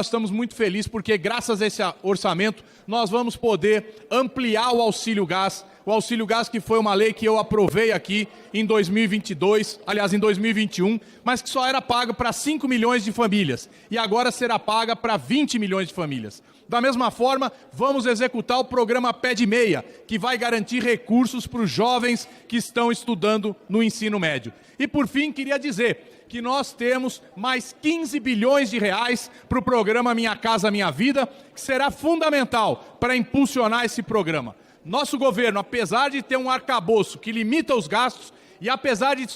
Estamos muito felizes porque, graças a esse orçamento, nós vamos poder ampliar o auxílio gás que foi uma lei que eu aprovei aqui em 2022, aliás, em 2021, mas que só era paga para 5 milhões de famílias e agora será paga para 20 milhões de famílias. Da mesma forma, vamos executar o programa Pé de Meia, que vai garantir recursos para os jovens que estão estudando no ensino médio. E, por fim, queria dizer que nós temos mais 15 bilhões de reais para o programa Minha Casa Minha Vida, que será fundamental para impulsionar esse programa. Nosso governo, apesar de ter um arcabouço que limita os gastos e apesar de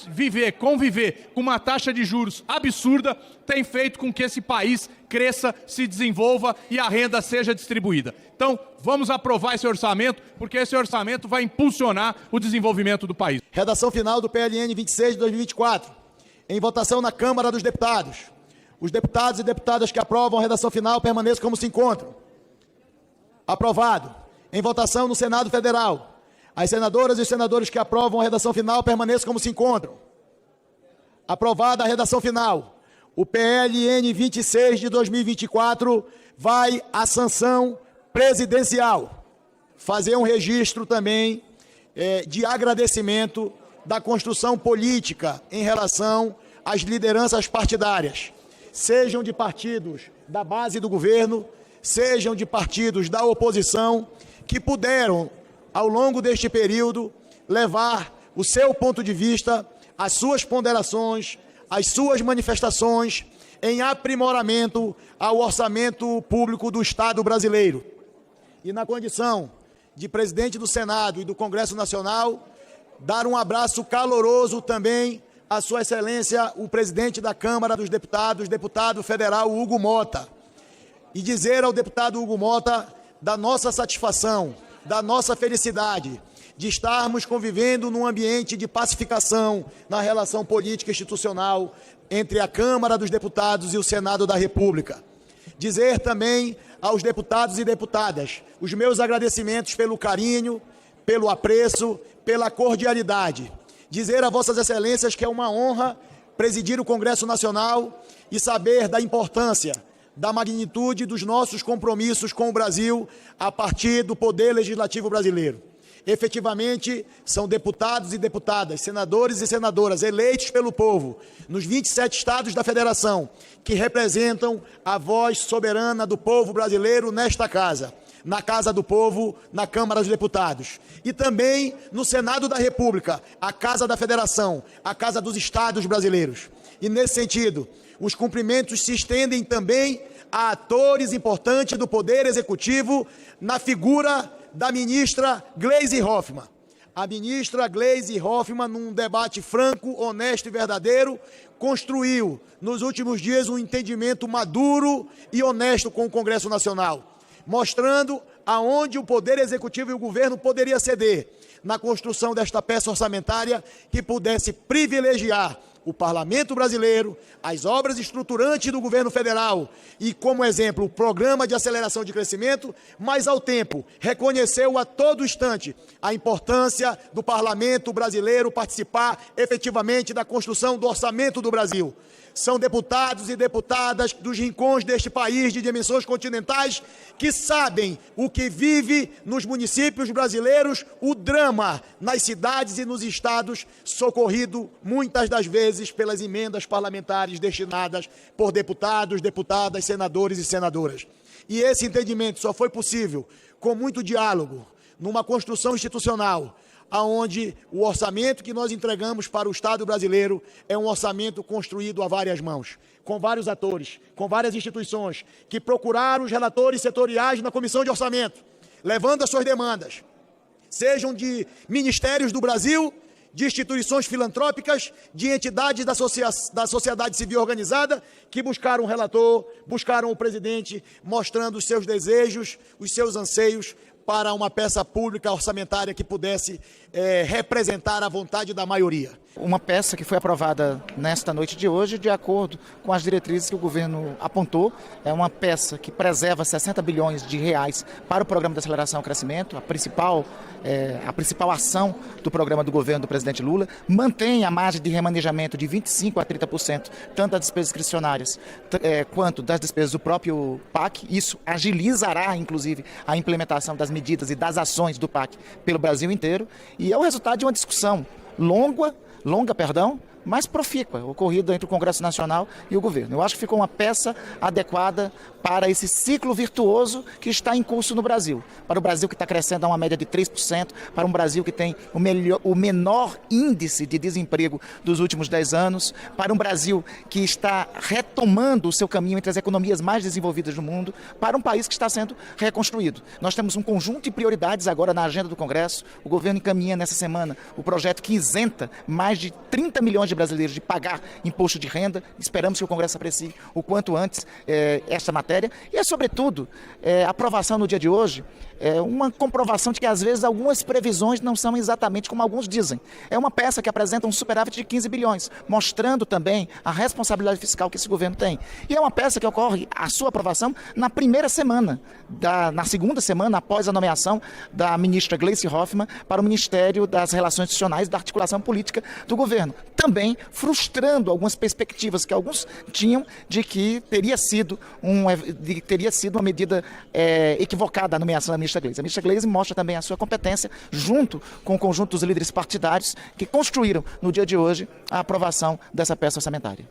conviver com uma taxa de juros absurda, tem feito com que esse país cresça, se desenvolva e a renda seja distribuída. Então, vamos aprovar esse orçamento, porque esse orçamento vai impulsionar o desenvolvimento do país. Redação final do PLN 26 de 2024. Em votação na Câmara dos Deputados. Os deputados e deputadas que aprovam a redação final permaneçam como se encontram. Aprovado. Em votação no Senado Federal. As senadoras e os senadores que aprovam a redação final permaneçam como se encontram. Aprovada a redação final. O PLN 26 de 2024 vai à sanção presidencial. Fazer um registro também de agradecimento da construção política em relação às lideranças partidárias, sejam de partidos da base do governo, sejam de partidos da oposição, que puderam, ao longo deste período, levar o seu ponto de vista, as suas ponderações, as suas manifestações em aprimoramento ao orçamento público do Estado brasileiro. E na condição de presidente do Senado e do Congresso Nacional, dar um abraço caloroso também à Sua Excelência, o presidente da Câmara dos Deputados, deputado federal Hugo Mota, e dizer ao deputado Hugo Mota da nossa satisfação, da nossa felicidade de estarmos convivendo num ambiente de pacificação na relação política institucional entre a Câmara dos Deputados e o Senado da República. Dizer também aos deputados e deputadas os meus agradecimentos pelo carinho, pelo apreço, pela cordialidade. Dizer a Vossas Excelências que é uma honra presidir o Congresso Nacional e saber da importância, da magnitude dos nossos compromissos com o Brasil a partir do Poder Legislativo brasileiro. Efetivamente, são deputados e deputadas, senadores e senadoras eleitos pelo povo nos 27 estados da Federação, que representam a voz soberana do povo brasileiro nesta casa. Na Casa do Povo, na Câmara dos Deputados. E também no Senado da República, a Casa da Federação, a Casa dos Estados brasileiros. E nesse sentido, os cumprimentos se estendem também a atores importantes do Poder Executivo na figura da ministra Gleisi Hoffmann. A ministra Gleisi Hoffmann, num debate franco, honesto e verdadeiro, construiu nos últimos dias um entendimento maduro e honesto com o Congresso Nacional, mostrando aonde o Poder Executivo e o governo poderiam ceder na construção desta peça orçamentária que pudesse privilegiar o Parlamento brasileiro, as obras estruturantes do governo federal e, como exemplo, o Programa de Aceleração de Crescimento, mas, ao tempo, reconheceu a todo instante a importância do Parlamento brasileiro participar efetivamente da construção do orçamento do Brasil. São deputados e deputadas dos rincões deste país de dimensões continentais que sabem o que vive nos municípios brasileiros, o drama nas cidades e nos estados, socorrido muitas das vezes pelas emendas parlamentares destinadas por deputados, deputadas, senadores e senadoras. E esse entendimento só foi possível com muito diálogo, numa construção institucional, aonde o orçamento que nós entregamos para o Estado brasileiro é um orçamento construído a várias mãos, com vários atores, com várias instituições, que procuraram os relatores setoriais na Comissão de Orçamento, levando as suas demandas, sejam de ministérios do Brasil, de instituições filantrópicas, de entidades da sociedade civil organizada, que buscaram um relator, buscaram o presidente, mostrando os seus desejos, os seus anseios, para uma peça pública orçamentária que pudesse representar a vontade da maioria. Uma peça que foi aprovada nesta noite de hoje, de acordo com as diretrizes que o governo apontou. É uma peça que preserva 60 bilhões de reais para o Programa de Aceleração ao Crescimento, a principal ação do programa do governo do presidente Lula. Mantém a margem de remanejamento de 25% a 30%, tanto das despesas discricionárias quanto das despesas do próprio PAC. Isso agilizará, inclusive, a implementação das medidas e das ações do PAC pelo Brasil inteiro. E é o resultado de uma discussão longa, mas profícua, ocorrida entre o Congresso Nacional e o governo. Eu acho que ficou uma peça adequada para esse ciclo virtuoso que está em curso no Brasil. Para o Brasil que está crescendo a uma média de 3%, para um Brasil que tem o menor índice de desemprego dos últimos 10 anos, para um Brasil que está retomando o seu caminho entre as economias mais desenvolvidas do mundo, para um país que está sendo reconstruído. Nós temos um conjunto de prioridades agora na agenda do Congresso. O governo encaminha nessa semana o projeto que isenta mais de 30 milhões de brasileiros de pagar imposto de renda. Esperamos que o Congresso aprecie o quanto antes esta matéria. E é, sobretudo, a aprovação no dia de hoje, uma comprovação de que, às vezes, algumas previsões não são exatamente como alguns dizem. É uma peça que apresenta um superávit de 15 bilhões, mostrando também a responsabilidade fiscal que esse governo tem. E é uma peça que ocorre, a sua aprovação, na primeira semana, na segunda semana após a nomeação da ministra Gleice Hoffmann para o Ministério das Relações Institucionais e da Articulação Política do governo. Também frustrando algumas perspectivas que alguns tinham de que teria sido uma medida equivocada a nomeação da ministra Gleice. A ministra Gleice mostra também a sua competência junto com o conjunto dos líderes partidários que construíram no dia de hoje a aprovação dessa peça orçamentária.